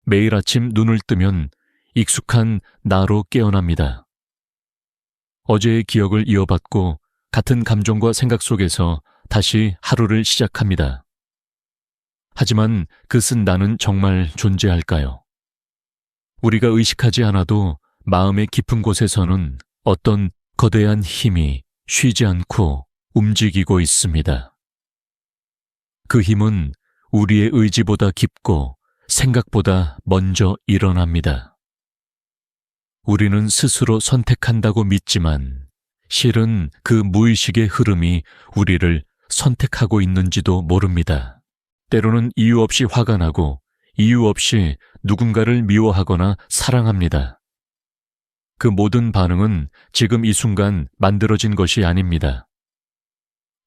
매일 아침 눈을 뜨면 익숙한 나로 깨어납니다. 어제의 기억을 이어받고 같은 감정과 생각 속에서 다시 하루를 시작합니다. 하지만 그 쓴 나는 정말 존재할까요? 우리가 의식하지 않아도 마음의 깊은 곳에서는 어떤 거대한 힘이 쉬지 않고 움직이고 있습니다. 그 힘은 우리의 의지보다 깊고 생각보다 먼저 일어납니다. 우리는 스스로 선택한다고 믿지만 실은 그 무의식의 흐름이 우리를 선택하고 있는지도 모릅니다. 때로는 이유 없이 화가 나고 이유 없이 누군가를 미워하거나 사랑합니다. 그 모든 반응은 지금 이 순간 만들어진 것이 아닙니다.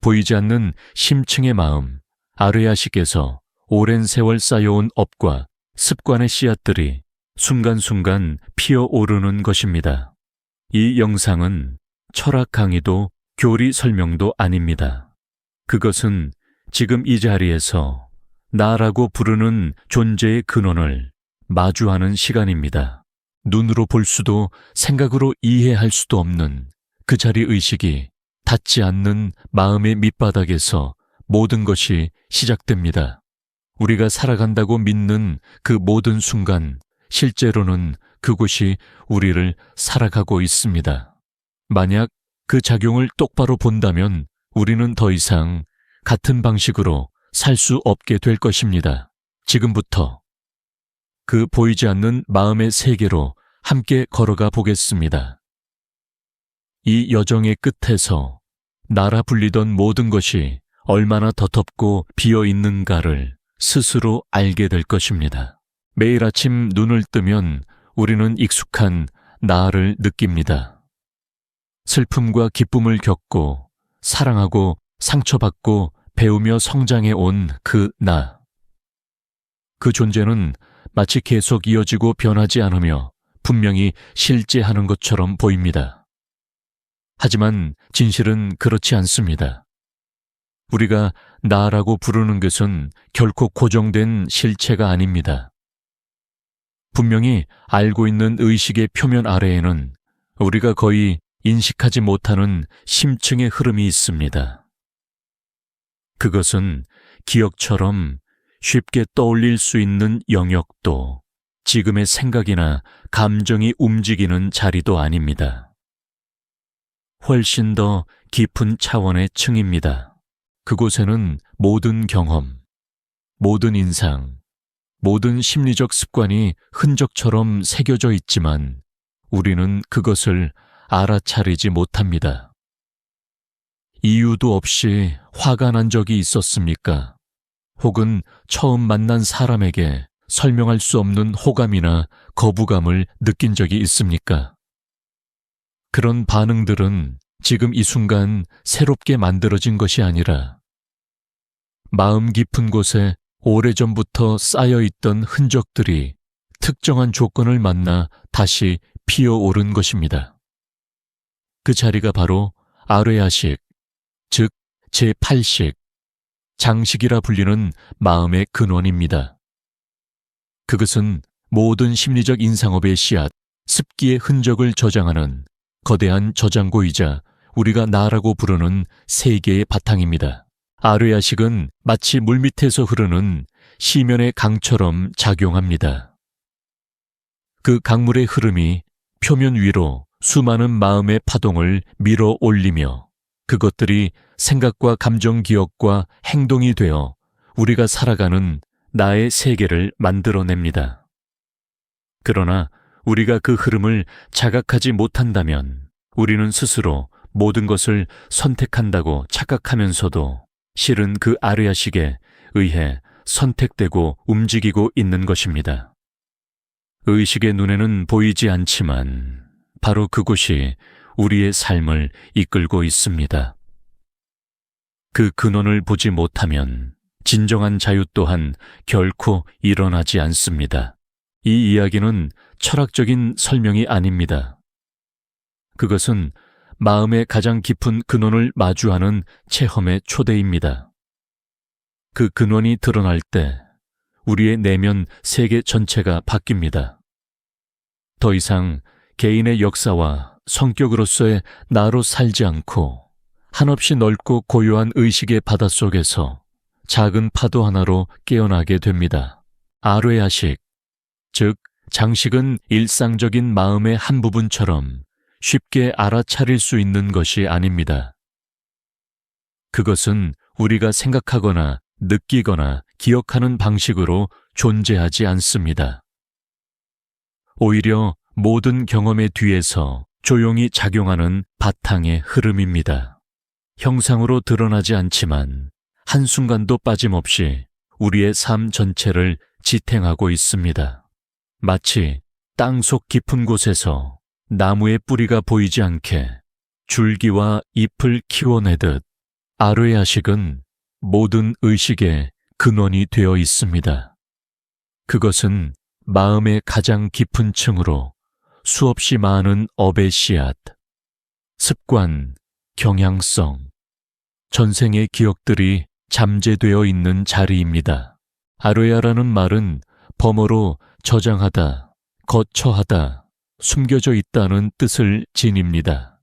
보이지 않는 심층의 마음, 아르야식에서 오랜 세월 쌓여온 업과 습관의 씨앗들이 순간순간 피어오르는 것입니다. 이 영상은 철학 강의도 교리 설명도 아닙니다. 그것은 지금 이 자리에서 나라고 부르는 존재의 근원을 마주하는 시간입니다. 눈으로 볼 수도 생각으로 이해할 수도 없는 그 자리 의식이 닿지 않는 마음의 밑바닥에서 모든 것이 시작됩니다. 우리가 살아간다고 믿는 그 모든 순간, 실제로는 그곳이 우리를 살아가고 있습니다. 만약 그 작용을 똑바로 본다면 우리는 더 이상 같은 방식으로 살 수 없게 될 것입니다. 지금부터 그 보이지 않는 마음의 세계로 함께 걸어가 보겠습니다. 이 여정의 끝에서 나라 불리던 모든 것이 얼마나 덧없고 비어 있는가를 스스로 알게 될 것입니다. 매일 아침 눈을 뜨면 우리는 익숙한 나를 느낍니다. 슬픔과 기쁨을 겪고 사랑하고 상처받고 배우며 성장해 온 그 나. 그 존재는 마치 계속 이어지고 변하지 않으며 분명히 실제하는 것처럼 보입니다. 하지만 진실은 그렇지 않습니다. 우리가 나라고 부르는 것은 결코 고정된 실체가 아닙니다. 분명히 알고 있는 의식의 표면 아래에는 우리가 거의 인식하지 못하는 심층의 흐름이 있습니다. 그것은 기억처럼 쉽게 떠올릴 수 있는 영역도 지금의 생각이나 감정이 움직이는 자리도 아닙니다. 훨씬 더 깊은 차원의 층입니다. 그곳에는 모든 경험, 모든 인상, 모든 심리적 습관이 흔적처럼 새겨져 있지만 우리는 그것을 알아차리지 못합니다. 이유도 없이 화가 난 적이 있었습니까? 혹은 처음 만난 사람에게 설명할 수 없는 호감이나 거부감을 느낀 적이 있습니까? 그런 반응들은 지금 이 순간 새롭게 만들어진 것이 아니라 마음 깊은 곳에 오래전부터 쌓여있던 흔적들이 특정한 조건을 만나 다시 피어오른 것입니다. 그 자리가 바로 아르야식, 즉 제8식, 장식이라 불리는 마음의 근원입니다. 그것은 모든 심리적 인상업의 씨앗, 습기의 흔적을 저장하는 거대한 저장고이자 우리가 나라고 부르는 세계의 바탕입니다. 아르야식은 마치 물밑에서 흐르는 시면의 강처럼 작용합니다. 그 강물의 흐름이 표면 위로 수많은 마음의 파동을 밀어 올리며 그것들이 생각과 감정 기억과 행동이 되어 우리가 살아가는 나의 세계를 만들어냅니다. 그러나 우리가 그 흐름을 자각하지 못한다면 우리는 스스로 모든 것을 선택한다고 착각하면서도 실은 그 아르야식에 의해 선택되고 움직이고 있는 것입니다. 의식의 눈에는 보이지 않지만 바로 그곳이 우리의 삶을 이끌고 있습니다. 그 근원을 보지 못하면 진정한 자유 또한 결코 일어나지 않습니다. 이 이야기는 철학적인 설명이 아닙니다. 그것은 마음의 가장 깊은 근원을 마주하는 체험의 초대입니다. 그 근원이 드러날 때 우리의 내면 세계 전체가 바뀝니다. 더 이상 개인의 역사와 성격으로서의 나로 살지 않고 한없이 넓고 고요한 의식의 바닷속에서 작은 파도 하나로 깨어나게 됩니다. 아뢰야식, 즉 장식은 일상적인 마음의 한 부분처럼 쉽게 알아차릴 수 있는 것이 아닙니다. 그것은 우리가 생각하거나 느끼거나 기억하는 방식으로 존재하지 않습니다. 오히려 모든 경험의 뒤에서 조용히 작용하는 바탕의 흐름입니다. 형상으로 드러나지 않지만 한순간도 빠짐없이 우리의 삶 전체를 지탱하고 있습니다. 마치 땅속 깊은 곳에서 나무의 뿌리가 보이지 않게 줄기와 잎을 키워내듯 아뢰야식은 모든 의식의 근원이 되어 있습니다. 그것은 마음의 가장 깊은 층으로 수없이 많은 업의 씨앗, 습관, 경향성, 전생의 기억들이 잠재되어 있는 자리입니다. 아뢰야라는 말은 범어로 저장하다, 거처하다, 숨겨져 있다는 뜻을 지닙니다.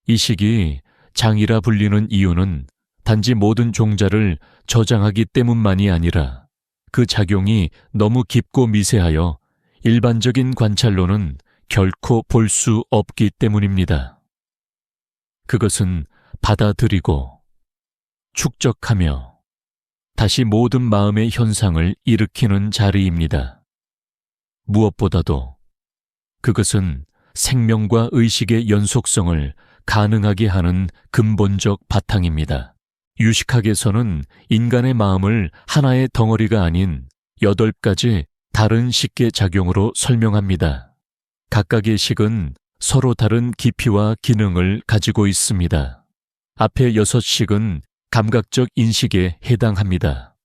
이 식이 장이라 불리는 이유는 단지 모든 종자를 저장하기 때문만이 아니라 그 작용이 너무 깊고 미세하여 일반적인 관찰로는 결코 볼 수 없기 때문입니다. 그것은 받아들이고 축적하며 다시 모든 마음의 현상을 일으키는 자리입니다. 무엇보다도 그것은 생명과 의식의 연속성을 가능하게 하는 근본적 바탕입니다. 유식학에서는 인간의 마음을 하나의 덩어리가 아닌 8가지 다른 식의 작용으로 설명합니다. 각각의 식은 서로 다른 깊이와 기능을 가지고 있습니다. 앞의 6식은 감각적 인식에 해당합니다.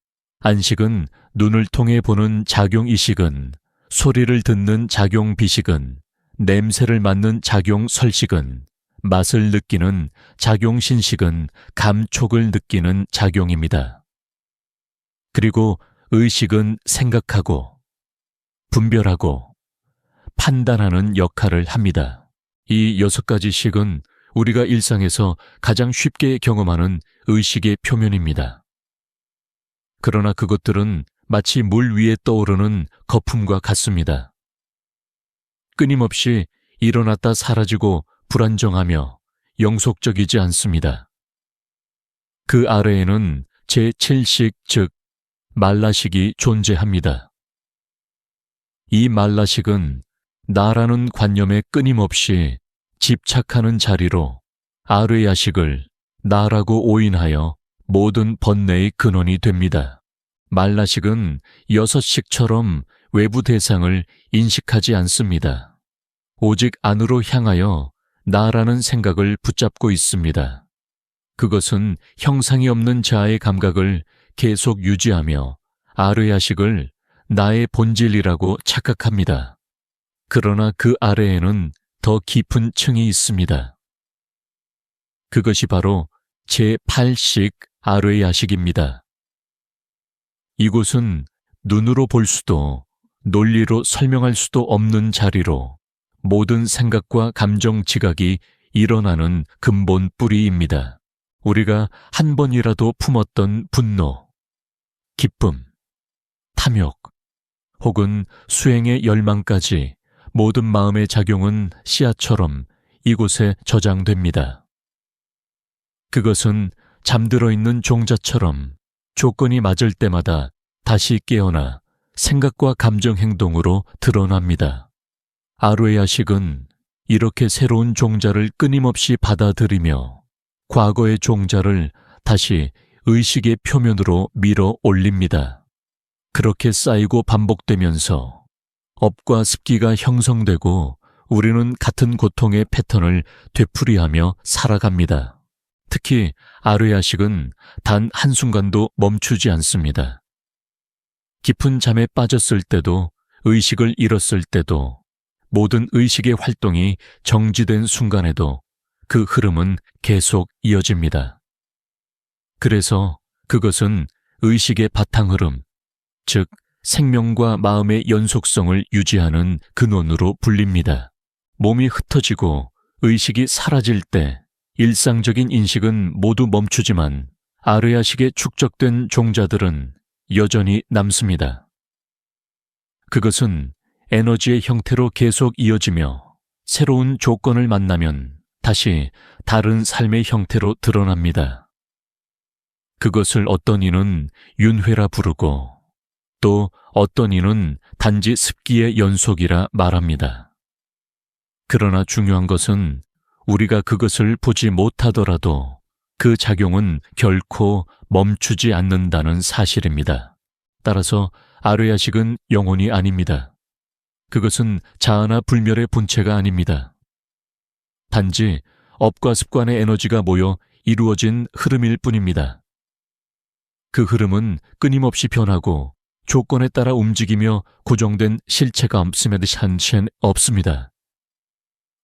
안식은 눈을 통해 보는 작용이식은, 소리를 듣는 작용비식은, 냄새를 맡는 작용설식은, 맛을 느끼는 작용신식은 감촉을 느끼는 작용입니다. 그리고 의식은 생각하고, 분별하고, 판단하는 역할을 합니다. 이 6가지 식은 우리가 일상에서 가장 쉽게 경험하는 의식의 표면입니다. 그러나 그것들은 마치 물 위에 떠오르는 거품과 같습니다. 끊임없이 일어났다 사라지고 불안정하며 영속적이지 않습니다. 그 아래에는 제7식, 즉 말라식이 존재합니다. 이 말라식은 나라는 관념에 끊임없이 집착하는 자리로 아뢰야식을 나라고 오인하여 모든 번뇌의 근원이 됩니다. 말라식은 6식처럼 외부 대상을 인식하지 않습니다. 오직 안으로 향하여 나라는 생각을 붙잡고 있습니다. 그것은 형상이 없는 자아의 감각을 계속 유지하며 아뢰야식을 나의 본질이라고 착각합니다. 그러나 그 아래에는 더 깊은 층이 있습니다. 그것이 바로 제8식 아뢰야식입니다. 이곳은 눈으로 볼 수도 논리로 설명할 수도 없는 자리로 모든 생각과 감정 지각이 일어나는 근본 뿌리입니다. 우리가 한 번이라도 품었던 분노, 기쁨, 탐욕, 혹은 수행의 열망까지 모든 마음의 작용은 씨앗처럼 이곳에 저장됩니다. 그것은 잠들어 있는 종자처럼 조건이 맞을 때마다 다시 깨어나 생각과 감정 행동으로 드러납니다. 아뢰야식은 이렇게 새로운 종자를 끊임없이 받아들이며 과거의 종자를 다시 의식의 표면으로 밀어 올립니다. 그렇게 쌓이고 반복되면서 업과 습기가 형성되고 우리는 같은 고통의 패턴을 되풀이하며 살아갑니다. 특히 아뢰야식은 단 한순간도 멈추지 않습니다. 깊은 잠에 빠졌을 때도, 의식을 잃었을 때도, 모든 의식의 활동이 정지된 순간에도 그 흐름은 계속 이어집니다. 그래서 그것은 의식의 바탕 흐름, 즉 생명과 마음의 연속성을 유지하는 근원으로 불립니다. 몸이 흩어지고 의식이 사라질 때 일상적인 인식은 모두 멈추지만 아르야식에 축적된 종자들은 여전히 남습니다. 그것은 에너지의 형태로 계속 이어지며 새로운 조건을 만나면 다시 다른 삶의 형태로 드러납니다. 그것을 어떤 이는 윤회라 부르고 또 어떤 이는 단지 습기의 연속이라 말합니다. 그러나 중요한 것은 우리가 그것을 보지 못하더라도 그 작용은 결코 멈추지 않는다는 사실입니다. 따라서 아르야식은 영혼이 아닙니다. 그것은 자아나 불멸의 본체가 아닙니다. 단지 업과 습관의 에너지가 모여 이루어진 흐름일 뿐입니다. 그 흐름은 끊임없이 변하고 조건에 따라 움직이며 고정된 실체가 없음에 한시엔 없습니다.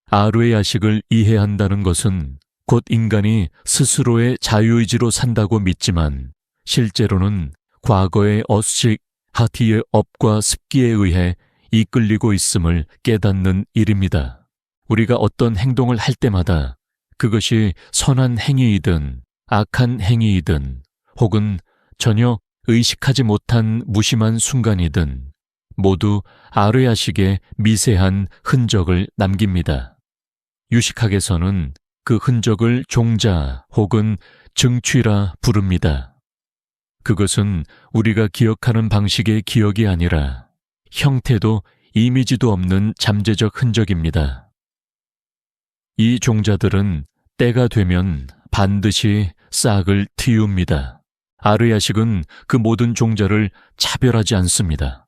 아르야식을 이해한다는 것은 곧 인간이 스스로의 자유의지로 산다고 믿지만 실제로는 과거의 어식, 하티의 업과 습기에 의해 이끌리고 있음을 깨닫는 일입니다. 우리가 어떤 행동을 할 때마다 그것이 선한 행위이든 악한 행위이든 혹은 전혀 의식하지 못한 무심한 순간이든 모두 아르야식의 미세한 흔적을 남깁니다. 유식학에서는 그 흔적을 종자 혹은 증취라 부릅니다. 그것은 우리가 기억하는 방식의 기억이 아니라 형태도 이미지도 없는 잠재적 흔적입니다. 이 종자들은 때가 되면 반드시 싹을 틔웁니다. 아르야식은 그 모든 종자를 차별하지 않습니다.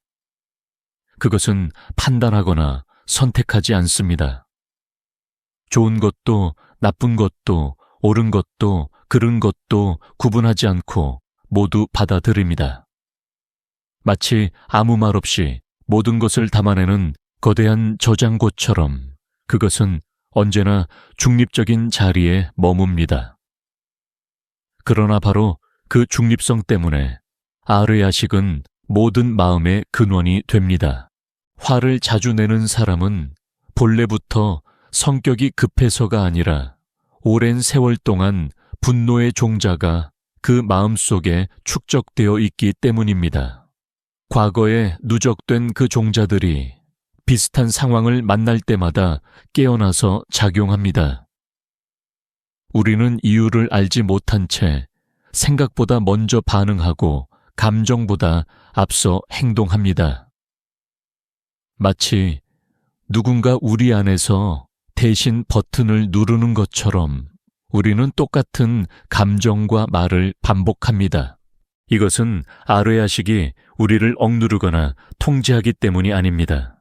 그것은 판단하거나 선택하지 않습니다. 좋은 것도 나쁜 것도 옳은 것도 그른 것도 구분하지 않고 모두 받아들입니다. 마치 아무 말 없이 모든 것을 담아내는 거대한 저장고처럼 그것은 언제나 중립적인 자리에 머뭅니다. 그러나 바로 그 중립성 때문에 아르야식은 모든 마음의 근원이 됩니다. 화를 자주 내는 사람은 본래부터 성격이 급해서가 아니라 오랜 세월 동안 분노의 종자가 그 마음속에 축적되어 있기 때문입니다. 과거에 누적된 그 종자들이 비슷한 상황을 만날 때마다 깨어나서 작용합니다. 우리는 이유를 알지 못한 채 생각보다 먼저 반응하고 감정보다 앞서 행동합니다. 마치 누군가 우리 안에서 대신 버튼을 누르는 것처럼 우리는 똑같은 감정과 말을 반복합니다. 이것은 아르야식이 우리를 억누르거나 통제하기 때문이 아닙니다.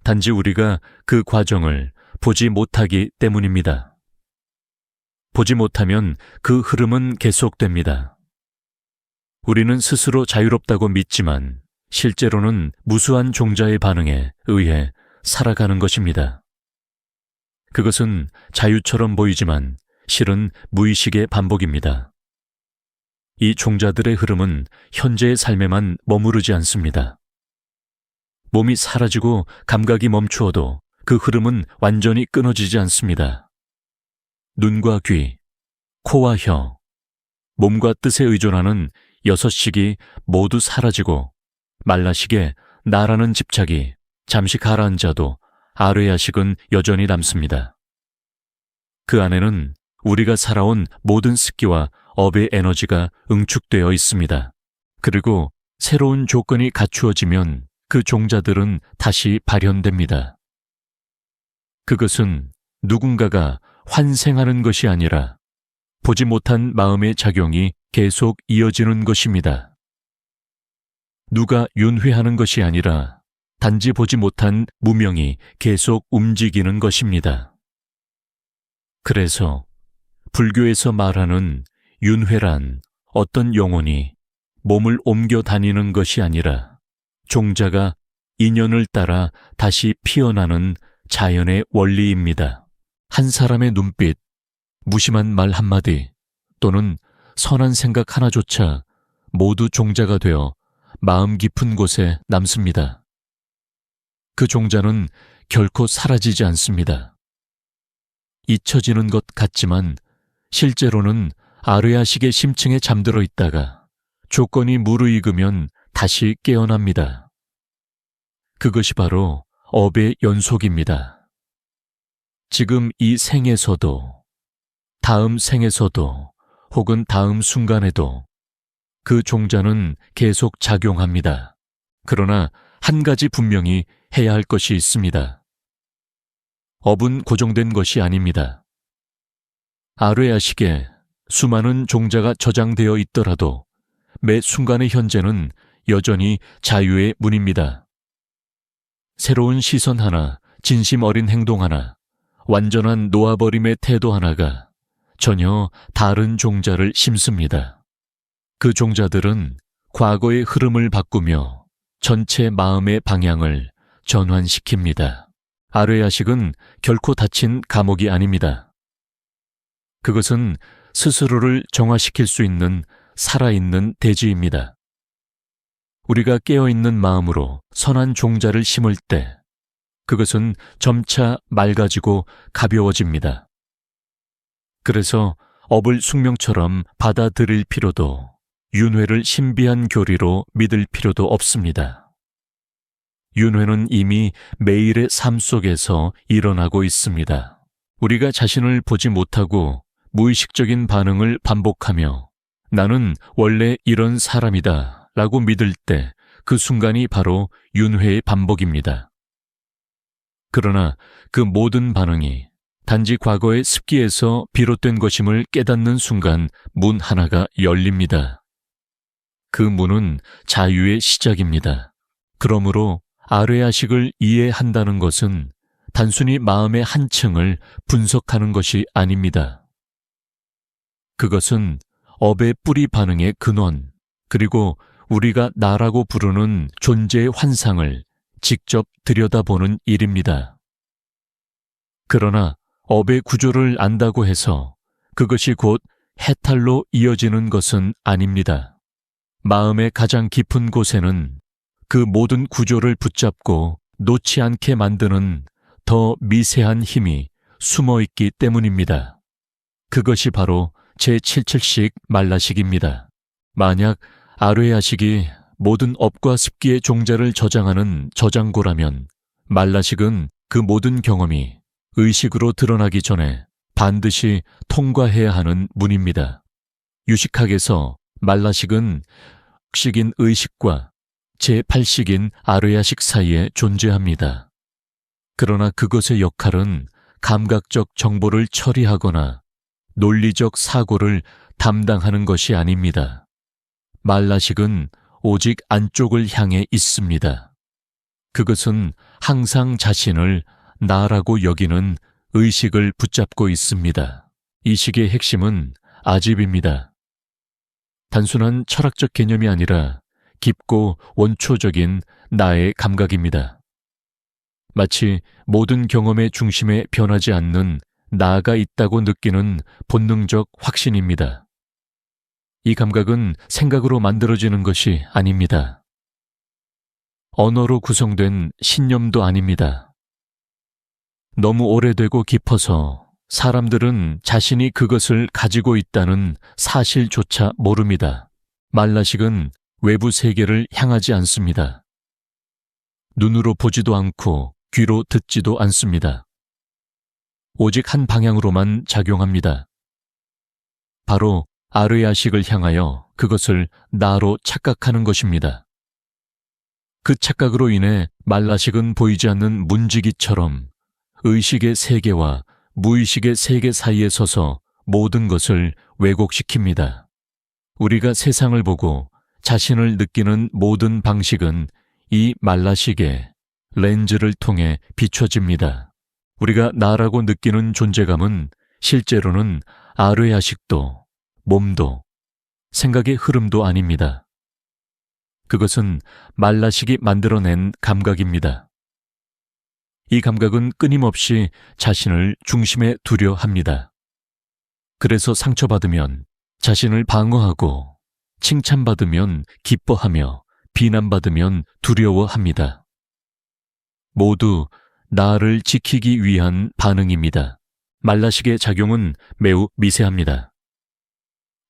단지 우리가 그 과정을 보지 못하기 때문입니다. 보지 못하면 그 흐름은 계속됩니다. 우리는 스스로 자유롭다고 믿지만 실제로는 무수한 종자의 반응에 의해 살아가는 것입니다. 그것은 자유처럼 보이지만 실은 무의식의 반복입니다. 이 종자들의 흐름은 현재의 삶에만 머무르지 않습니다. 몸이 사라지고 감각이 멈추어도 그 흐름은 완전히 끊어지지 않습니다. 눈과 귀, 코와 혀, 몸과 뜻에 의존하는 6식이 모두 사라지고 말라식에 나라는 집착이 잠시 가라앉아도 아르야식은 여전히 남습니다. 그 안에는 우리가 살아온 모든 습기와 업의 에너지가 응축되어 있습니다. 그리고 새로운 조건이 갖추어지면 그 종자들은 다시 발현됩니다. 그것은 누군가가 환생하는 것이 아니라 보지 못한 마음의 작용이 계속 이어지는 것입니다. 누가 윤회하는 것이 아니라 단지 보지 못한 무명이 계속 움직이는 것입니다. 그래서 불교에서 말하는 윤회란 어떤 영혼이 몸을 옮겨 다니는 것이 아니라 종자가 인연을 따라 다시 피어나는 자연의 원리입니다. 한 사람의 눈빛, 무심한 말 한마디 또는 선한 생각 하나조차 모두 종자가 되어 마음 깊은 곳에 남습니다. 그 종자는 결코 사라지지 않습니다. 잊혀지는 것 같지만 실제로는 아르야식의 심층에 잠들어 있다가 조건이 무르익으면 다시 깨어납니다. 그것이 바로 업의 연속입니다. 지금 이 생에서도, 다음 생에서도, 혹은 다음 순간에도 그 종자는 계속 작용합니다. 그러나 한 가지 분명히 해야 할 것이 있습니다. 업은 고정된 것이 아닙니다. 아르야식에 수많은 종자가 저장되어 있더라도 매 순간의 현재는 여전히 자유의 문입니다. 새로운 시선 하나, 진심 어린 행동 하나, 완전한 놓아버림의 태도 하나가 전혀 다른 종자를 심습니다. 그 종자들은 과거의 흐름을 바꾸며 전체 마음의 방향을 전환시킵니다. 아르야식은 결코 닫힌 감옥이 아닙니다. 그것은 스스로를 정화시킬 수 있는 살아있는 대지입니다. 우리가 깨어있는 마음으로 선한 종자를 심을 때 그것은 점차 맑아지고 가벼워집니다. 그래서 업을 숙명처럼 받아들일 필요도, 윤회를 신비한 교리로 믿을 필요도 없습니다. 윤회는 이미 매일의 삶 속에서 일어나고 있습니다. 우리가 자신을 보지 못하고 무의식적인 반응을 반복하며 나는 원래 이런 사람이다 라고 믿을 때 그 순간이 바로 윤회의 반복입니다. 그러나 그 모든 반응이 단지 과거의 습기에서 비롯된 것임을 깨닫는 순간 문 하나가 열립니다. 그 문은 자유의 시작입니다. 그러므로 아르야식을 이해한다는 것은 단순히 마음의 한 층을 분석하는 것이 아닙니다. 그것은 업의 뿌리 반응의 근원, 그리고 우리가 나라고 부르는 존재의 환상을 직접 들여다보는 일입니다. 그러나 업의 구조를 안다고 해서 그것이 곧 해탈로 이어지는 것은 아닙니다. 마음의 가장 깊은 곳에는 그 모든 구조를 붙잡고 놓지 않게 만드는 더 미세한 힘이 숨어 있기 때문입니다. 그것이 바로 제77식 말라식입니다. 만약 아르야식이 모든 업과 습기의 종자를 저장하는 저장고라면 말라식은 그 모든 경험이 의식으로 드러나기 전에 반드시 통과해야 하는 문입니다. 유식학에서 말라식은 식인 의식과 제8식인 아르야식 사이에 존재합니다. 그러나 그것의 역할은 감각적 정보를 처리하거나 논리적 사고를 담당하는 것이 아닙니다. 말라식은 오직 안쪽을 향해 있습니다. 그것은 항상 자신을 나라고 여기는 의식을 붙잡고 있습니다. 이 식의 핵심은 아집입니다. 단순한 철학적 개념이 아니라 깊고 원초적인 나의 감각입니다. 마치 모든 경험의 중심에 변하지 않는 나가 있다고 느끼는 본능적 확신입니다. 이 감각은 생각으로 만들어지는 것이 아닙니다. 언어로 구성된 신념도 아닙니다. 너무 오래되고 깊어서 사람들은 자신이 그것을 가지고 있다는 사실조차 모릅니다. 말라식은 외부 세계를 향하지 않습니다. 눈으로 보지도 않고 귀로 듣지도 않습니다. 오직 한 방향으로만 작용합니다. 바로 아르야식을 향하여 그것을 나로 착각하는 것입니다. 그 착각으로 인해 말라식은 보이지 않는 문지기처럼 의식의 세계와 무의식의 세계 사이에 서서 모든 것을 왜곡시킵니다. 우리가 세상을 보고 자신을 느끼는 모든 방식은 이 말라식의 렌즈를 통해 비춰집니다. 우리가 나라고 느끼는 존재감은 실제로는 아르야식도 몸도 생각의 흐름도 아닙니다. 그것은 말라식이 만들어낸 감각입니다. 이 감각은 끊임없이 자신을 중심에 두려 합니다. 그래서 상처받으면 자신을 방어하고 칭찬받으면 기뻐하며 비난받으면 두려워합니다. 모두 나를 지키기 위한 반응입니다. 말라식의 작용은 매우 미세합니다.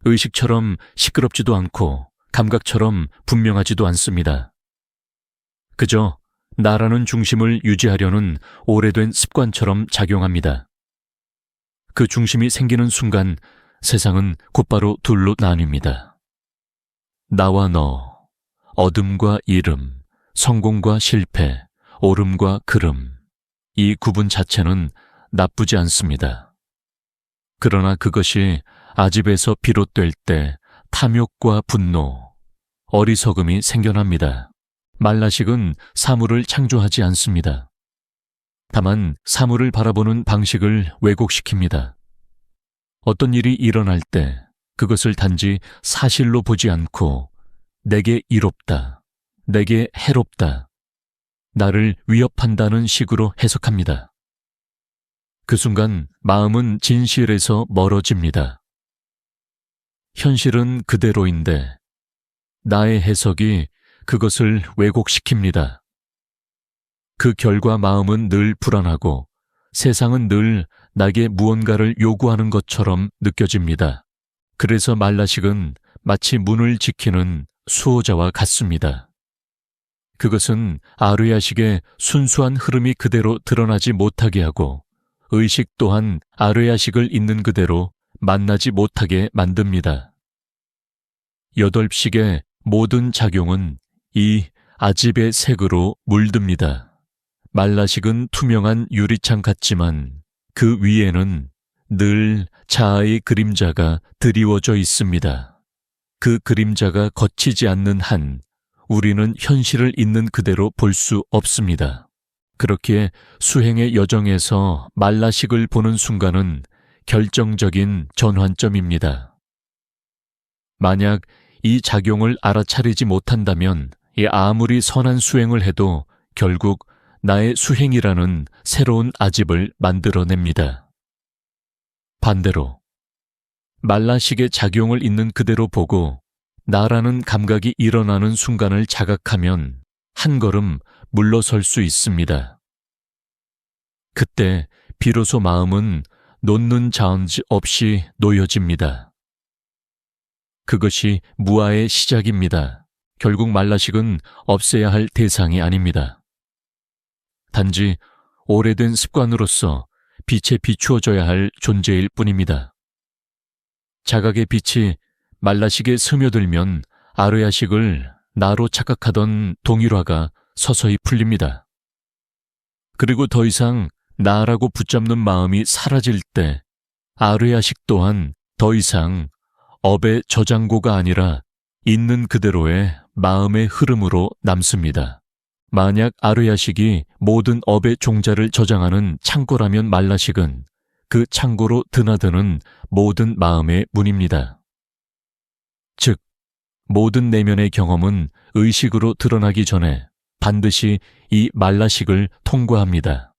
의식처럼 시끄럽지도 않고 감각처럼 분명하지도 않습니다. 그저 나라는 중심을 유지하려는 오래된 습관처럼 작용합니다. 그 중심이 생기는 순간 세상은 곧바로 둘로 나뉩니다. 나와 너, 어둠과 이름, 성공과 실패, 옳음과 그름. 이 구분 자체는 나쁘지 않습니다. 그러나 그것이 아집에서 비롯될 때 탐욕과 분노, 어리석음이 생겨납니다. 말라식은 사물을 창조하지 않습니다. 다만 사물을 바라보는 방식을 왜곡시킵니다. 어떤 일이 일어날 때 그것을 단지 사실로 보지 않고 내게 이롭다, 내게 해롭다, 나를 위협한다는 식으로 해석합니다. 그 순간 마음은 진실에서 멀어집니다. 현실은 그대로인데 나의 해석이 그것을 왜곡시킵니다. 그 결과 마음은 늘 불안하고 세상은 늘 나에게 무언가를 요구하는 것처럼 느껴집니다. 그래서 말라식은 마치 문을 지키는 수호자와 같습니다. 그것은 아르야식의 순수한 흐름이 그대로 드러나지 못하게 하고 의식 또한 아르야식을 있는 그대로 만나지 못하게 만듭니다. 8식의 모든 작용은 이 아집의 색으로 물듭니다. 말라식은 투명한 유리창 같지만 그 위에는 늘 자아의 그림자가 드리워져 있습니다. 그 그림자가 거치지 않는 한 우리는 현실을 있는 그대로 볼 수 없습니다. 그렇기에 수행의 여정에서 말라식을 보는 순간은 결정적인 전환점입니다. 만약 이 작용을 알아차리지 못한다면 아무리 선한 수행을 해도 결국 나의 수행이라는 새로운 아집을 만들어냅니다. 반대로 말라식의 작용을 있는 그대로 보고 나라는 감각이 일어나는 순간을 자각하면 한 걸음 물러설 수 있습니다. 그때 비로소 마음은 놓는 자은지 없이 놓여집니다. 그것이 무아의 시작입니다. 결국 말라식은 없애야 할 대상이 아닙니다. 단지 오래된 습관으로서 빛에 비추어져야 할 존재일 뿐입니다. 자각의 빛이 말라식에 스며들면 아르야식을 나로 착각하던 동일화가 서서히 풀립니다. 그리고 더 이상 나라고 붙잡는 마음이 사라질 때 아르야식 또한 더 이상 업의 저장고가 아니라 있는 그대로의 마음의 흐름으로 남습니다. 만약 아르야식이 모든 업의 종자를 저장하는 창고라면 말라식은 그 창고로 드나드는 모든 마음의 문입니다. 즉, 모든 내면의 경험은 의식으로 드러나기 전에 반드시 이 말라식을 통과합니다.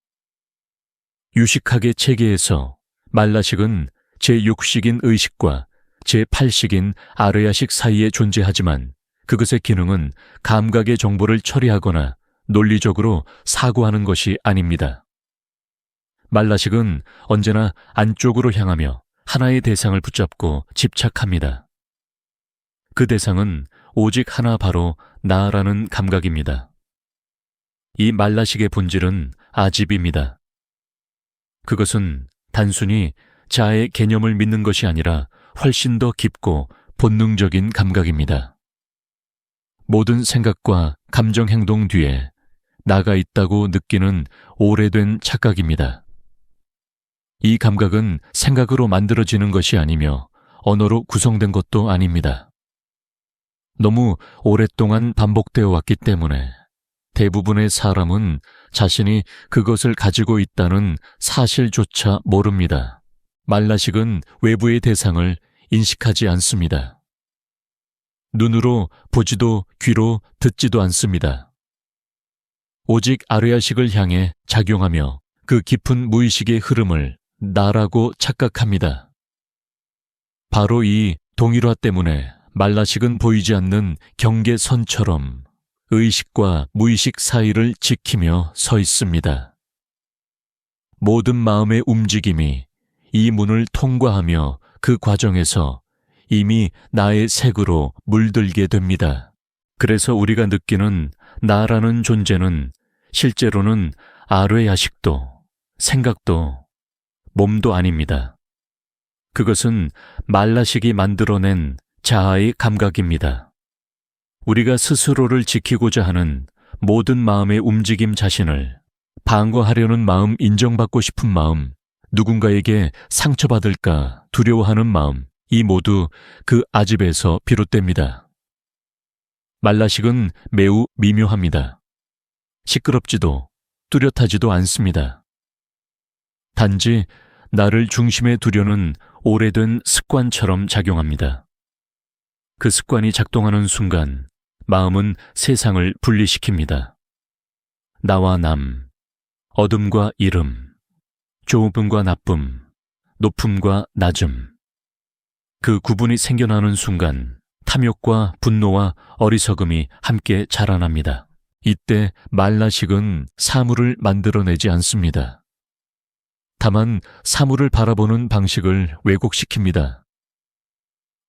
유식학의 체계에서 말라식은 제6식인 의식과 제8식인 아르야식 사이에 존재하지만 그것의 기능은 감각의 정보를 처리하거나 논리적으로 사고하는 것이 아닙니다. 말라식은 언제나 안쪽으로 향하며 하나의 대상을 붙잡고 집착합니다. 그 대상은 오직 하나 바로 나라는 감각입니다. 이 말라식의 본질은 아집입니다. 그것은 단순히 자아의 개념을 믿는 것이 아니라 훨씬 더 깊고 본능적인 감각입니다. 모든 생각과 감정 행동 뒤에 나가 있다고 느끼는 오래된 착각입니다. 이 감각은 생각으로 만들어지는 것이 아니며 언어로 구성된 것도 아닙니다. 너무 오랫동안 반복되어 왔기 때문에 대부분의 사람은 자신이 그것을 가지고 있다는 사실조차 모릅니다. 말라식은 외부의 대상을 인식하지 않습니다. 눈으로 보지도 귀로 듣지도 않습니다. 오직 아르야식을 향해 작용하며 그 깊은 무의식의 흐름을 나라고 착각합니다. 바로 이 동일화 때문에 말라식은 보이지 않는 경계선처럼 의식과 무의식 사이를 지키며 서 있습니다. 모든 마음의 움직임이 이 문을 통과하며 그 과정에서 이미 나의 색으로 물들게 됩니다. 그래서 우리가 느끼는 나라는 존재는 실제로는 아뢰 야식도 생각도 몸도 아닙니다. 그것은 말라식이 만들어낸 자아의 감각입니다. 우리가 스스로를 지키고자 하는 모든 마음의 움직임 자신을 방어하려는 마음, 인정받고 싶은 마음, 누군가에게 상처받을까 두려워하는 마음, 이 모두 그 아집에서 비롯됩니다. 말라식은 매우 미묘합니다. 시끄럽지도 뚜렷하지도 않습니다. 단지 나를 중심에 두려는 오래된 습관처럼 작용합니다. 그 습관이 작동하는 순간 마음은 세상을 분리시킵니다. 나와 남, 어둠과 이름, 좋음과 나쁨, 높음과 낮음. 그 구분이 생겨나는 순간 탐욕과 분노와 어리석음이 함께 자라납니다. 이때 말라식은 사물을 만들어내지 않습니다. 다만 사물을 바라보는 방식을 왜곡시킵니다.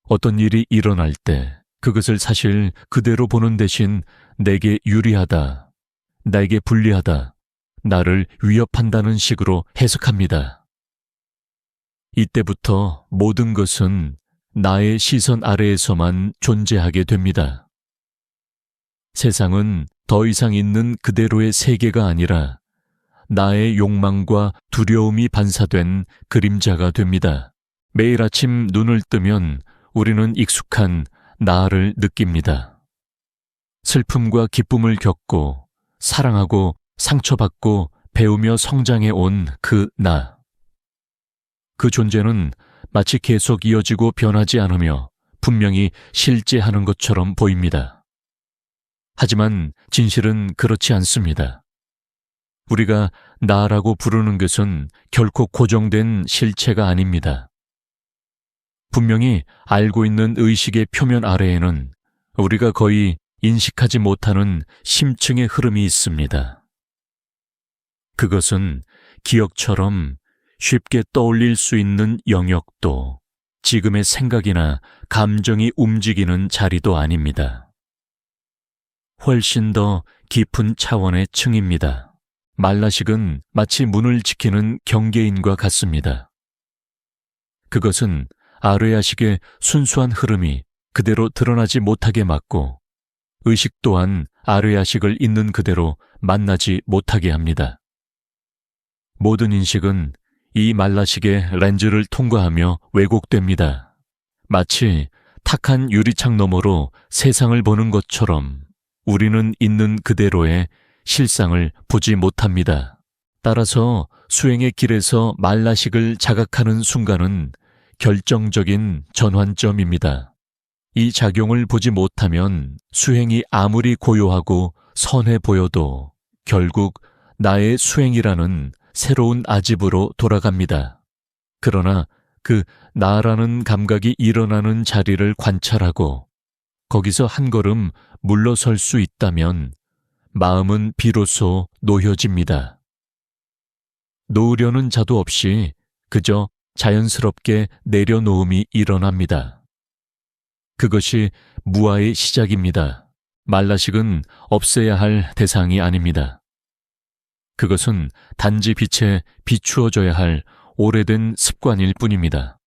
어떤 일이 일어날 때 그것을 사실 그대로 보는 대신 내게 유리하다, 나에게 불리하다, 나를 위협한다는 식으로 해석합니다. 이때부터 모든 것은 나의 시선 아래에서만 존재하게 됩니다. 세상은 더 이상 있는 그대로의 세계가 아니라 나의 욕망과 두려움이 반사된 그림자가 됩니다. 매일 아침 눈을 뜨면 우리는 익숙한 나를 느낍니다. 슬픔과 기쁨을 겪고 사랑하고 상처받고 배우며 성장해 온 그 나. 그 존재는 마치 계속 이어지고 변하지 않으며 분명히 실제하는 것처럼 보입니다. 하지만 진실은 그렇지 않습니다. 우리가 나라고 부르는 것은 결코 고정된 실체가 아닙니다. 분명히 알고 있는 의식의 표면 아래에는 우리가 거의 인식하지 못하는 심층의 흐름이 있습니다. 그것은 기억처럼 쉽게 떠올릴 수 있는 영역도 지금의 생각이나 감정이 움직이는 자리도 아닙니다. 훨씬 더 깊은 차원의 층입니다. 말라식은 마치 문을 지키는 경계인과 같습니다. 그것은 아뢰야식의 순수한 흐름이 그대로 드러나지 못하게 막고 의식 또한 아뢰야식을 있는 그대로 만나지 못하게 합니다. 모든 인식은 이 말라식의 렌즈를 통과하며 왜곡됩니다. 마치 탁한 유리창 너머로 세상을 보는 것처럼 우리는 있는 그대로의 실상을 보지 못합니다. 따라서 수행의 길에서 말라식을 자각하는 순간은 결정적인 전환점입니다. 이 작용을 보지 못하면 수행이 아무리 고요하고 선해 보여도 결국 나의 수행이라는 새로운 아집으로 돌아갑니다. 그러나 그 나라는 감각이 일어나는 자리를 관찰하고 거기서 한 걸음 물러설 수 있다면 마음은 비로소 놓여집니다. 놓으려는 자도 없이 그저 자연스럽게 내려놓음이 일어납니다. 그것이 무아의 시작입니다. 말라식은 없애야 할 대상이 아닙니다. 그것은 단지 빛에 비추어져야 할 오래된 습관일 뿐입니다.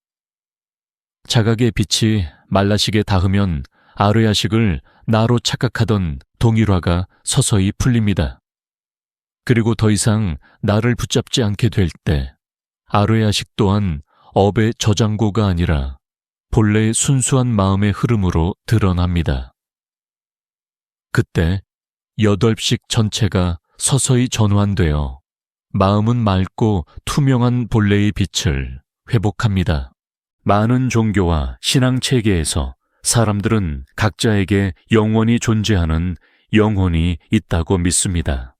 자각의 빛이 말라식에 닿으면 아뢰야식을 나로 착각하던 동일화가 서서히 풀립니다. 그리고 더 이상 나를 붙잡지 않게 될 때 아뢰야식 또한 업의 저장고가 아니라 본래의 순수한 마음의 흐름으로 드러납니다. 그때 8식 전체가 서서히 전환되어 마음은 맑고 투명한 본래의 빛을 회복합니다. 많은 종교와 신앙 체계에서 사람들은 각자에게 영원히 존재하는 영혼이 있다고 믿습니다.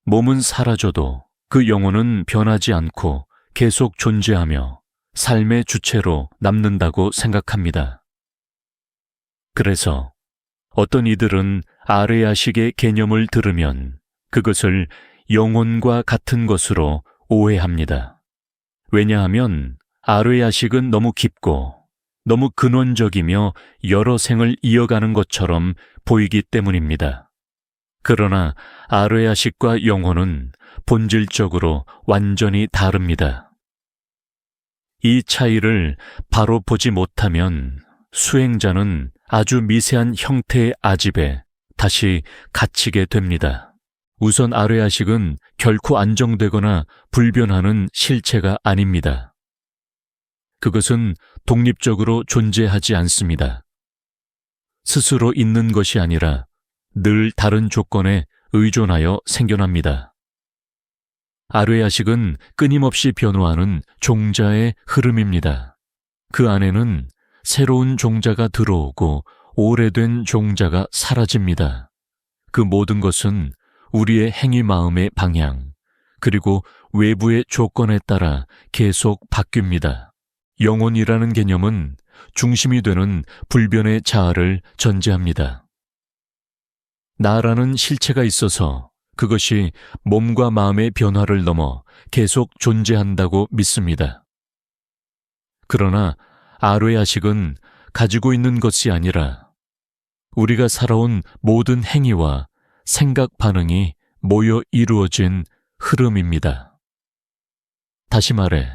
몸은 사라져도 그 영혼은 변하지 않고 계속 존재하며 삶의 주체로 남는다고 생각합니다. 그래서 어떤 이들은 아르야식의 개념을 들으면 그것을 영혼과 같은 것으로 오해합니다. 왜냐하면 아르야식은 너무 깊고 너무 근원적이며 여러 생을 이어가는 것처럼 보이기 때문입니다. 그러나 아르야식과 영혼은 본질적으로 완전히 다릅니다. 이 차이를 바로 보지 못하면 수행자는 아주 미세한 형태의 아집에 다시 갇히게 됩니다. 우선 아르야식은 결코 안정되거나 불변하는 실체가 아닙니다. 그것은 독립적으로 존재하지 않습니다. 스스로 있는 것이 아니라 늘 다른 조건에 의존하여 생겨납니다. 아르야식은 끊임없이 변화하는 종자의 흐름입니다. 그 안에는 새로운 종자가 들어오고 오래된 종자가 사라집니다. 그 모든 것은 우리의 행위 마음의 방향, 그리고 외부의 조건에 따라 계속 바뀝니다. 영혼이라는 개념은 중심이 되는 불변의 자아를 전제합니다. 나라는 실체가 있어서 그것이 몸과 마음의 변화를 넘어 계속 존재한다고 믿습니다. 그러나 아르야식은 가지고 있는 것이 아니라 우리가 살아온 모든 행위와 생각 반응이 모여 이루어진 흐름입니다. 다시 말해,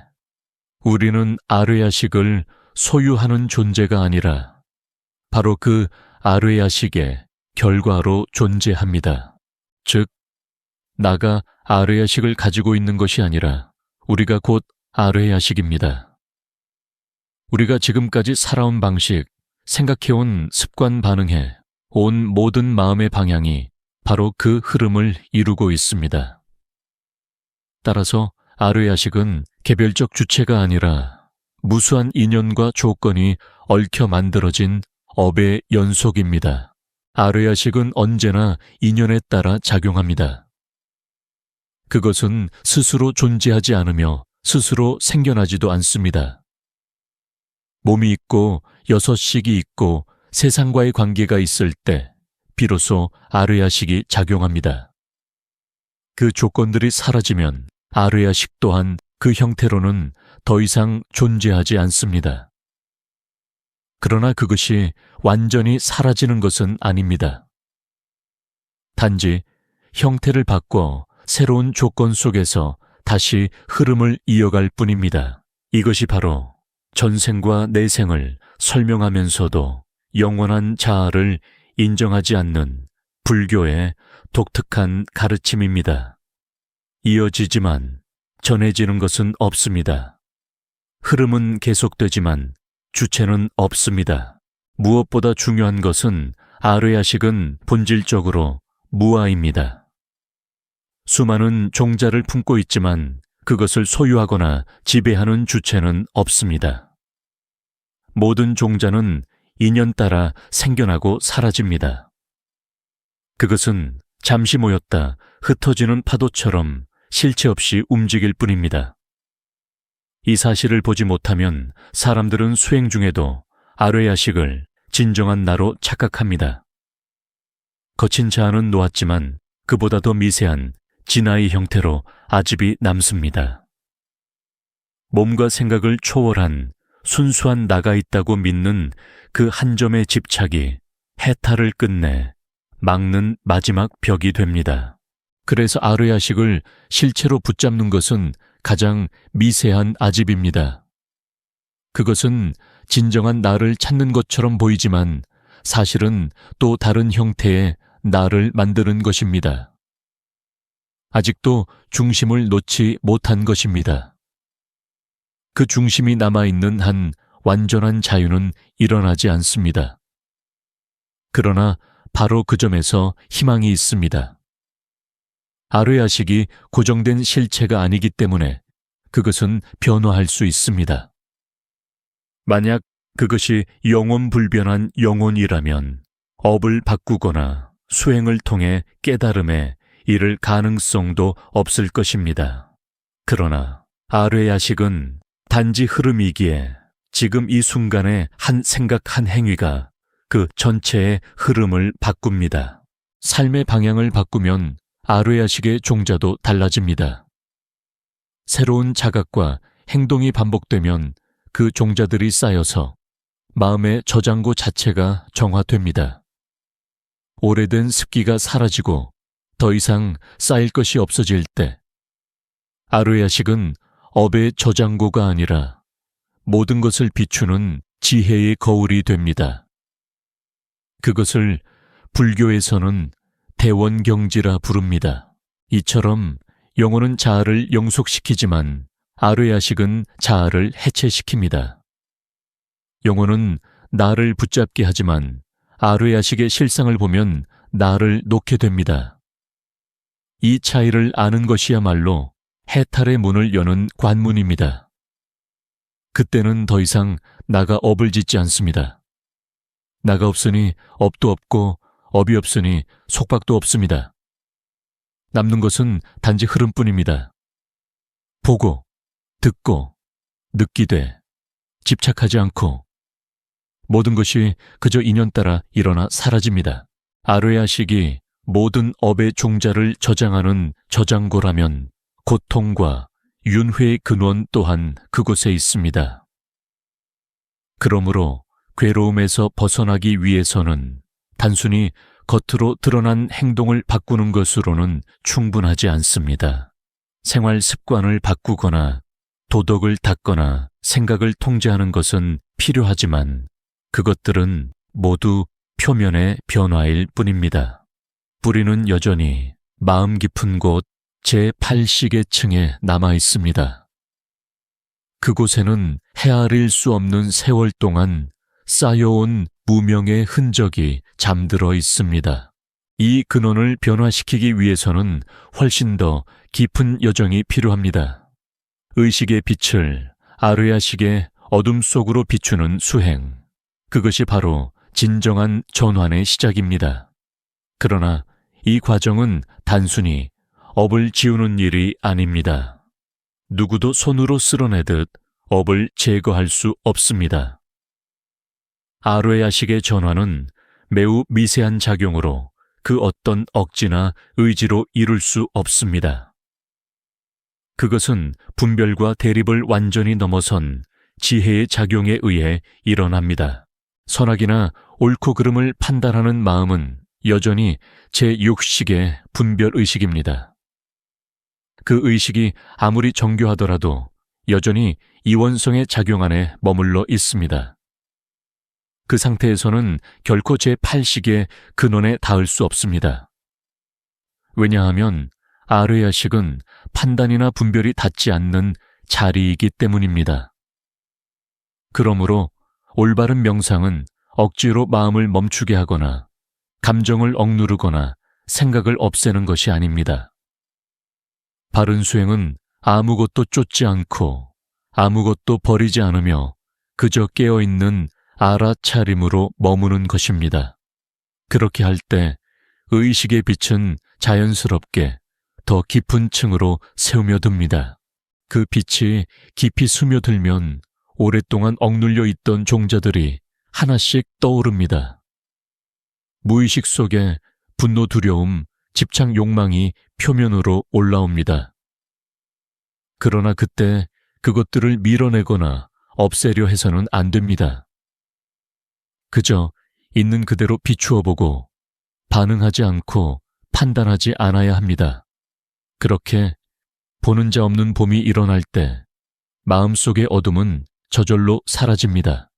우리는 아르야식을 소유하는 존재가 아니라 바로 그 아르야식의 결과로 존재합니다. 즉, 나가 아르야식을 가지고 있는 것이 아니라 우리가 곧 아르야식입니다. 우리가 지금까지 살아온 방식, 생각해온 습관 반응에 온 모든 마음의 방향이 바로 그 흐름을 이루고 있습니다. 따라서 아르야식은 개별적 주체가 아니라 무수한 인연과 조건이 얽혀 만들어진 업의 연속입니다. 아르야식은 언제나 인연에 따라 작용합니다. 그것은 스스로 존재하지 않으며 스스로 생겨나지도 않습니다. 몸이 있고 여섯식이 있고 세상과의 관계가 있을 때 비로소 아르야식이 작용합니다. 그 조건들이 사라지면 아르야식 또한 그 형태로는 더 이상 존재하지 않습니다. 그러나 그것이 완전히 사라지는 것은 아닙니다. 단지 형태를 바꿔 새로운 조건 속에서 다시 흐름을 이어갈 뿐입니다. 이것이 바로 전생과 내생을 설명하면서도 영원한 자아를 인정하지 않는 불교의 독특한 가르침입니다. 이어지지만 전해지는 것은 없습니다. 흐름은 계속되지만 주체는 없습니다. 무엇보다 중요한 것은 아르야식은 본질적으로 무아입니다. 수많은 종자를 품고 있지만 그것을 소유하거나 지배하는 주체는 없습니다. 모든 종자는 인연 따라 생겨나고 사라집니다. 그것은 잠시 모였다 흩어지는 파도처럼 실체 없이 움직일 뿐입니다. 이 사실을 보지 못하면 사람들은 수행 중에도 아르야식을 진정한 나로 착각합니다. 거친 자아는 놓았지만 그보다 더 미세한 진아의 형태로 아집이 남습니다. 몸과 생각을 초월한 순수한 나가 있다고 믿는 그 한 점의 집착이 해탈을 끝내 막는 마지막 벽이 됩니다. 그래서 아르야식을 실체로 붙잡는 것은 가장 미세한 아집입니다. 그것은 진정한 나를 찾는 것처럼 보이지만 사실은 또 다른 형태의 나를 만드는 것입니다. 아직도 중심을 놓지 못한 것입니다. 그 중심이 남아있는 한 완전한 자유는 일어나지 않습니다. 그러나 바로 그 점에서 희망이 있습니다. 아르야식이 고정된 실체가 아니기 때문에 그것은 변화할 수 있습니다. 만약 그것이 영혼불변한 영혼이라면 업을 바꾸거나 수행을 통해 깨달음에 이를 가능성도 없을 것입니다. 그러나 아르야식은 단지 흐름이기에 지금 이 순간의 한 생각 한 행위가 그 전체의 흐름을 바꿉니다. 삶의 방향을 바꾸면 아뢰야식의 종자도 달라집니다. 새로운 자각과 행동이 반복되면 그 종자들이 쌓여서 마음의 저장고 자체가 정화됩니다. 오래된 습기가 사라지고 더 이상 쌓일 것이 없어질 때 아뢰야식은 업의 저장고가 아니라 모든 것을 비추는 지혜의 거울이 됩니다. 그것을 불교에서는 대원경지라 부릅니다. 이처럼 영혼은 자아를 영속시키지만 아뢰야식은 자아를 해체시킵니다. 영혼은 나를 붙잡게 하지만 아뢰야식의 실상을 보면 나를 놓게 됩니다. 이 차이를 아는 것이야말로 해탈의 문을 여는 관문입니다. 그때는 더 이상 나가 업을 짓지 않습니다. 나가 없으니 업도 없고 업이 없으니 속박도 없습니다. 남는 것은 단지 흐름뿐입니다. 보고, 듣고, 느끼되, 집착하지 않고 모든 것이 그저 인연 따라 일어나 사라집니다. 아뢰야식이 모든 업의 종자를 저장하는 저장고라면 고통과 윤회의 근원 또한 그곳에 있습니다. 그러므로 괴로움에서 벗어나기 위해서는 단순히 겉으로 드러난 행동을 바꾸는 것으로는 충분하지 않습니다. 생활 습관을 바꾸거나 도덕을 닦거나 생각을 통제하는 것은 필요하지만 그것들은 모두 표면의 변화일 뿐입니다. 뿌리는 여전히 마음 깊은 곳 제8식의 층에 남아 있습니다. 그곳에는 헤아릴 수 없는 세월 동안 쌓여온 무명의 흔적이 잠들어 있습니다. 이 근원을 변화시키기 위해서는 훨씬 더 깊은 여정이 필요합니다. 의식의 빛을 아뢰야식의 어둠 속으로 비추는 수행, 그것이 바로 진정한 전환의 시작입니다. 그러나 이 과정은 단순히 업을 지우는 일이 아닙니다. 누구도 손으로 쓸어내듯 업을 제거할 수 없습니다. 아뢰야식의 전환은 매우 미세한 작용으로 그 어떤 억지나 의지로 이룰 수 없습니다. 그것은 분별과 대립을 완전히 넘어선 지혜의 작용에 의해 일어납니다. 선악이나 옳고 그름을 판단하는 마음은 여전히 제6식의 분별의식입니다. 그 의식이 아무리 정교하더라도 여전히 이원성의 작용 안에 머물러 있습니다. 그 상태에서는 결코 제8식의 근원에 닿을 수 없습니다. 왜냐하면 아뢰야식은 판단이나 분별이 닿지 않는 자리이기 때문입니다. 그러므로 올바른 명상은 억지로 마음을 멈추게 하거나 감정을 억누르거나 생각을 없애는 것이 아닙니다. 바른 수행은 아무것도 쫓지 않고 아무것도 버리지 않으며 그저 깨어있는 알아차림으로 머무는 것입니다. 그렇게 할 때 의식의 빛은 자연스럽게 더 깊은 층으로 스며듭니다. 그 빛이 깊이 스며들면 오랫동안 억눌려 있던 종자들이 하나씩 떠오릅니다. 무의식 속에 분노, 두려움, 집착, 욕망이 표면으로 올라옵니다. 그러나 그때 그것들을 밀어내거나 없애려 해서는 안 됩니다. 그저 있는 그대로 비추어 보고 반응하지 않고 판단하지 않아야 합니다. 그렇게 보는 자 없는 봄이 일어날 때 마음속의 어둠은 저절로 사라집니다.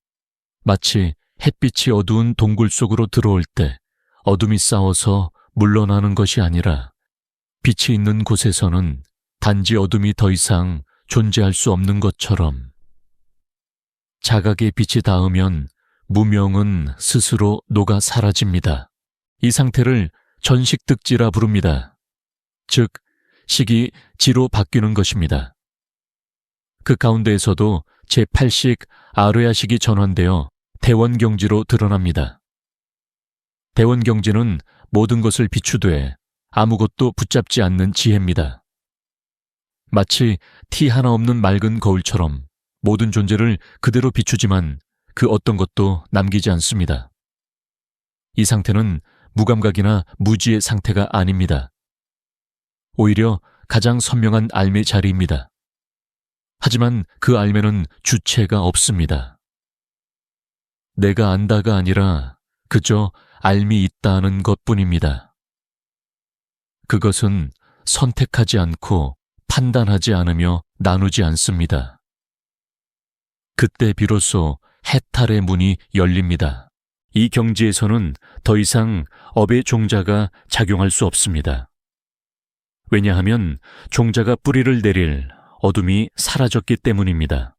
마치 햇빛이 어두운 동굴 속으로 들어올 때 어둠이 쌓여서 물러나는 것이 아니라 빛이 있는 곳에서는 단지 어둠이 더 이상 존재할 수 없는 것처럼 자각의 빛이 닿으면 무명은 스스로 녹아 사라집니다. 이 상태를 전식득지라 부릅니다. 즉, 식이 지로 바뀌는 것입니다. 그 가운데에서도 제8식 아뢰야식이 전환되어 대원경지로 드러납니다. 대원경지는 모든 것을 비추되 아무것도 붙잡지 않는 지혜입니다. 마치 티 하나 없는 맑은 거울처럼 모든 존재를 그대로 비추지만 그 어떤 것도 남기지 않습니다. 이 상태는 무감각이나 무지의 상태가 아닙니다. 오히려 가장 선명한 알매 자리입니다. 하지만 그 알매는 주체가 없습니다. 내가 안다가 아니라 그저 알미 있다는 것뿐입니다. 그것은 선택하지 않고 판단하지 않으며 나누지 않습니다. 그때 비로소 해탈의 문이 열립니다. 이 경지에서는 더 이상 업의 종자가 작용할 수 없습니다. 왜냐하면 종자가 뿌리를 내릴 어둠이 사라졌기 때문입니다.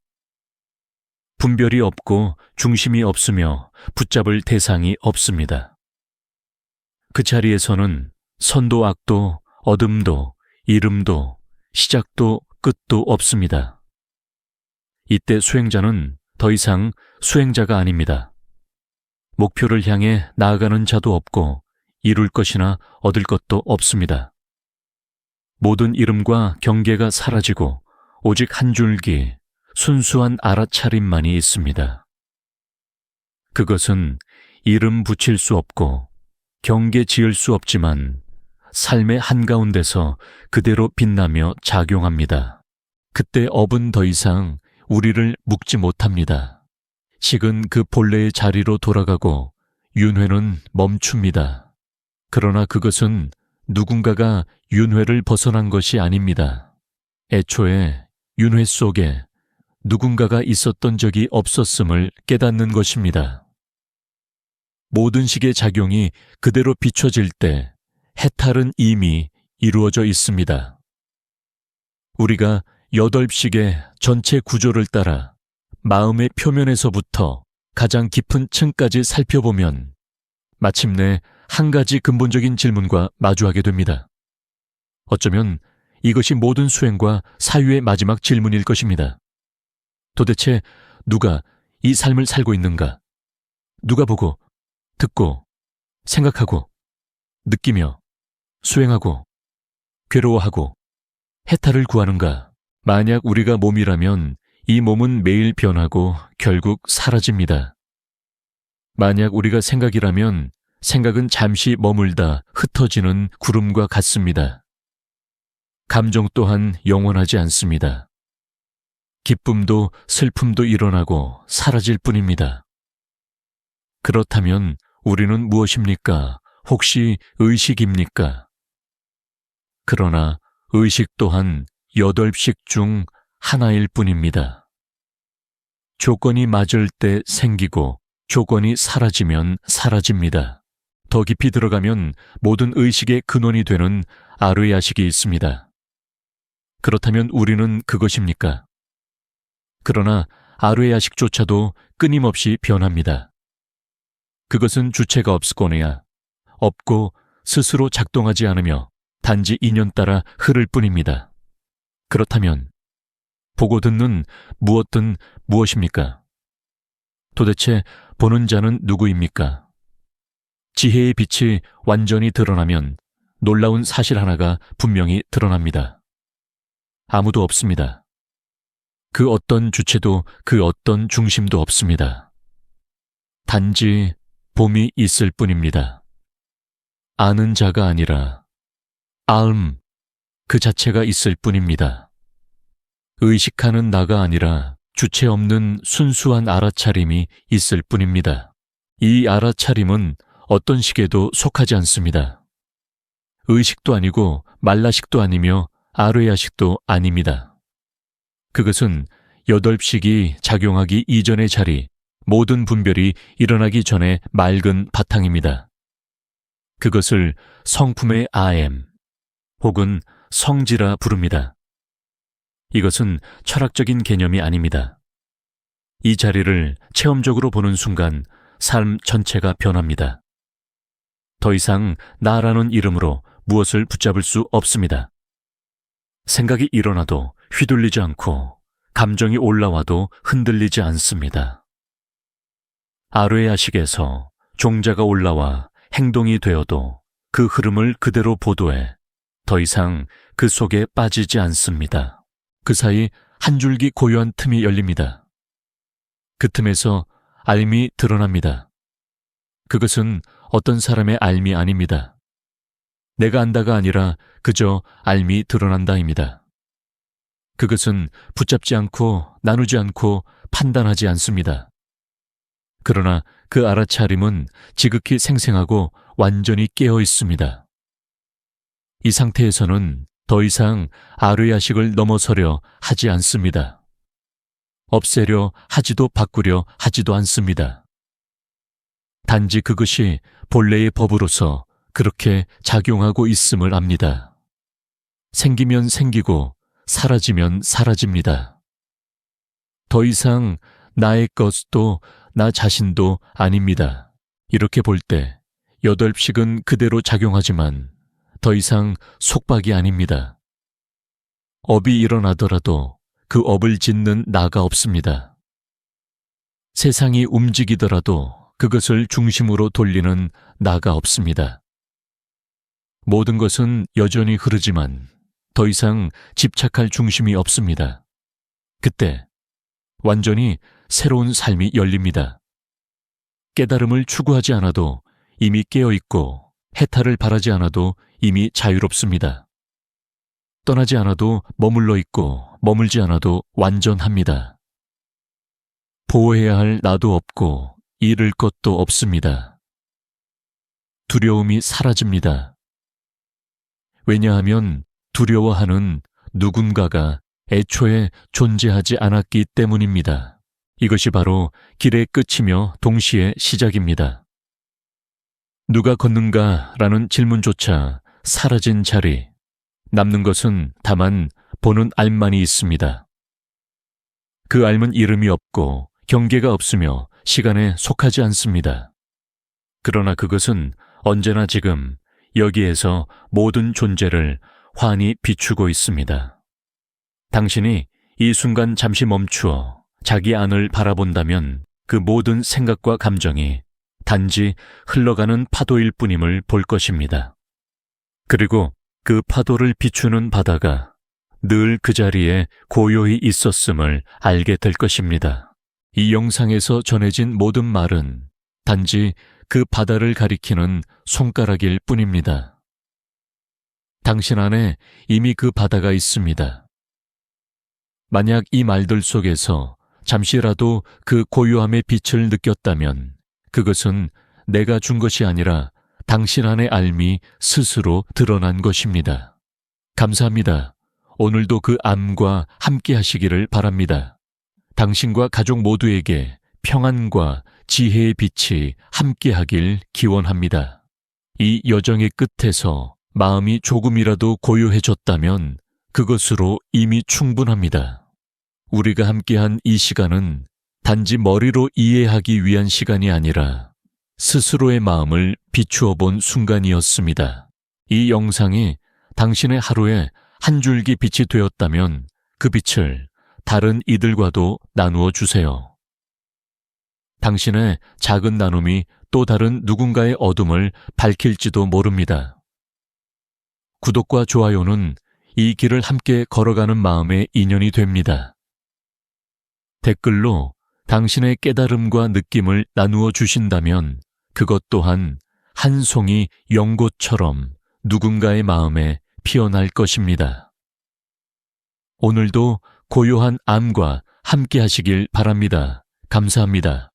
분별이 없고 중심이 없으며 붙잡을 대상이 없습니다. 그 자리에서는 선도 악도 어둠도 이름도 시작도 끝도 없습니다. 이때 수행자는 더 이상 수행자가 아닙니다. 목표를 향해 나아가는 자도 없고 이룰 것이나 얻을 것도 없습니다. 모든 이름과 경계가 사라지고 오직 한 줄기 순수한 알아차림만이 있습니다. 그것은 이름 붙일 수 없고 경계 지을 수 없지만 삶의 한가운데서 그대로 빛나며 작용합니다. 그때 업은 더 이상 우리를 묶지 못합니다. 식은 그 본래의 자리로 돌아가고 윤회는 멈춥니다. 그러나 그것은 누군가가 윤회를 벗어난 것이 아닙니다. 애초에 윤회 속에 누군가가 있었던 적이 없었음을 깨닫는 것입니다. 모든 식의 작용이 그대로 비춰질 때 해탈은 이미 이루어져 있습니다. 우리가 8식의 전체 구조를 따라 마음의 표면에서부터 가장 깊은 층까지 살펴보면 마침내 한 가지 근본적인 질문과 마주하게 됩니다. 어쩌면 이것이 모든 수행과 사유의 마지막 질문일 것입니다. 도대체 누가 이 삶을 살고 있는가? 누가 보고, 듣고, 생각하고, 느끼며, 수행하고, 괴로워하고, 해탈을 구하는가? 만약 우리가 몸이라면 이 몸은 매일 변하고 결국 사라집니다. 만약 우리가 생각이라면 생각은 잠시 머물다 흩어지는 구름과 같습니다. 감정 또한 영원하지 않습니다. 기쁨도 슬픔도 일어나고 사라질 뿐입니다. 그렇다면 우리는 무엇입니까? 혹시 의식입니까? 그러나 의식 또한 8식 중 하나일 뿐입니다. 조건이 맞을 때 생기고 조건이 사라지면 사라집니다. 더 깊이 들어가면 모든 의식의 근원이 되는 아르야식이 있습니다. 그렇다면 우리는 그것입니까? 그러나 아르야식조차도 끊임없이 변합니다. 그것은 주체가 없거나 없고 스스로 작동하지 않으며 단지 인연 따라 흐를 뿐입니다. 그렇다면 보고 듣는 무엇든 무엇입니까? 도대체 보는 자는 누구입니까? 지혜의 빛이 완전히 드러나면 놀라운 사실 하나가 분명히 드러납니다. 아무도 없습니다. 그 어떤 주체도 그 어떤 중심도 없습니다. 단지 봄이 있을 뿐입니다. 아는 자가 아니라 그 자체가 있을 뿐입니다. 의식하는 나가 아니라 주체 없는 순수한 알아차림이 있을 뿐입니다. 이 알아차림은 어떤 식에도 속하지 않습니다. 의식도 아니고 말라식도 아니며 아르야식도 아닙니다. 그것은 8식이 작용하기 이전의 자리, 모든 분별이 일어나기 전에 맑은 바탕입니다. 그것을 성품의 아엠 혹은 성지라 부릅니다. 이것은 철학적인 개념이 아닙니다. 이 자리를 체험적으로 보는 순간 삶 전체가 변합니다. 더 이상 나라는 이름으로 무엇을 붙잡을 수 없습니다. 생각이 일어나도 휘둘리지 않고 감정이 올라와도 흔들리지 않습니다. 아르야식에서 종자가 올라와 행동이 되어도 그 흐름을 그대로 보도해 더 이상 그 속에 빠지지 않습니다. 그 사이 한 줄기 고요한 틈이 열립니다. 그 틈에서 알미 드러납니다. 그것은 어떤 사람의 알미 아닙니다. 내가 안다가 아니라 그저 알미 드러난다입니다. 그것은 붙잡지 않고 나누지 않고 판단하지 않습니다. 그러나 그 알아차림은 지극히 생생하고 완전히 깨어 있습니다. 이 상태에서는 더 이상 아뢰야식을 넘어서려 하지 않습니다. 없애려 하지도 바꾸려 하지도 않습니다. 단지 그것이 본래의 법으로서 그렇게 작용하고 있음을 압니다. 생기면 생기고 사라지면 사라집니다. 더 이상 나의 것도 나 자신도 아닙니다. 이렇게 볼 때 8식은 그대로 작용하지만 더 이상 속박이 아닙니다. 업이 일어나더라도 그 업을 짓는 나가 없습니다. 세상이 움직이더라도 그것을 중심으로 돌리는 나가 없습니다. 모든 것은 여전히 흐르지만 더 이상 집착할 중심이 없습니다. 그때 완전히 새로운 삶이 열립니다. 깨달음을 추구하지 않아도 이미 깨어있고 해탈을 바라지 않아도 이미 자유롭습니다. 떠나지 않아도 머물러 있고 머물지 않아도 완전합니다. 보호해야 할 나도 없고 잃을 것도 없습니다. 두려움이 사라집니다. 왜냐하면 두려워하는 누군가가 애초에 존재하지 않았기 때문입니다. 이것이 바로 길의 끝이며 동시에 시작입니다. 누가 걷는가라는 질문조차 사라진 자리, 남는 것은 다만 보는 알만이 있습니다. 그 알은 이름이 없고 경계가 없으며 시간에 속하지 않습니다. 그러나 그것은 언제나 지금 여기에서 모든 존재를 환히 비추고 있습니다. 당신이 이 순간 잠시 멈추어 자기 안을 바라본다면 그 모든 생각과 감정이 단지 흘러가는 파도일 뿐임을 볼 것입니다. 그리고 그 파도를 비추는 바다가 늘 그 자리에 고요히 있었음을 알게 될 것입니다. 이 영상에서 전해진 모든 말은 단지 그 바다를 가리키는 손가락일 뿐입니다. 당신 안에 이미 그 바다가 있습니다. 만약 이 말들 속에서 잠시라도 그 고요함의 빛을 느꼈다면 그것은 내가 준 것이 아니라 당신 안의 알미 스스로 드러난 것입니다. 감사합니다. 오늘도 그 암과 함께 하시기를 바랍니다. 당신과 가족 모두에게 평안과 지혜의 빛이 함께하길 기원합니다. 이 여정의 끝에서 마음이 조금이라도 고요해졌다면 그것으로 이미 충분합니다. 우리가 함께한 이 시간은 단지 머리로 이해하기 위한 시간이 아니라 스스로의 마음을 비추어 본 순간이었습니다. 이 영상이 당신의 하루에 한 줄기 빛이 되었다면 그 빛을 다른 이들과도 나누어 주세요. 당신의 작은 나눔이 또 다른 누군가의 어둠을 밝힐지도 모릅니다. 구독과 좋아요는 이 길을 함께 걸어가는 마음의 인연이 됩니다. 댓글로 당신의 깨달음과 느낌을 나누어 주신다면 그것 또한 한 송이 연꽃처럼 누군가의 마음에 피어날 것입니다. 오늘도 고요한 암과 함께 하시길 바랍니다. 감사합니다.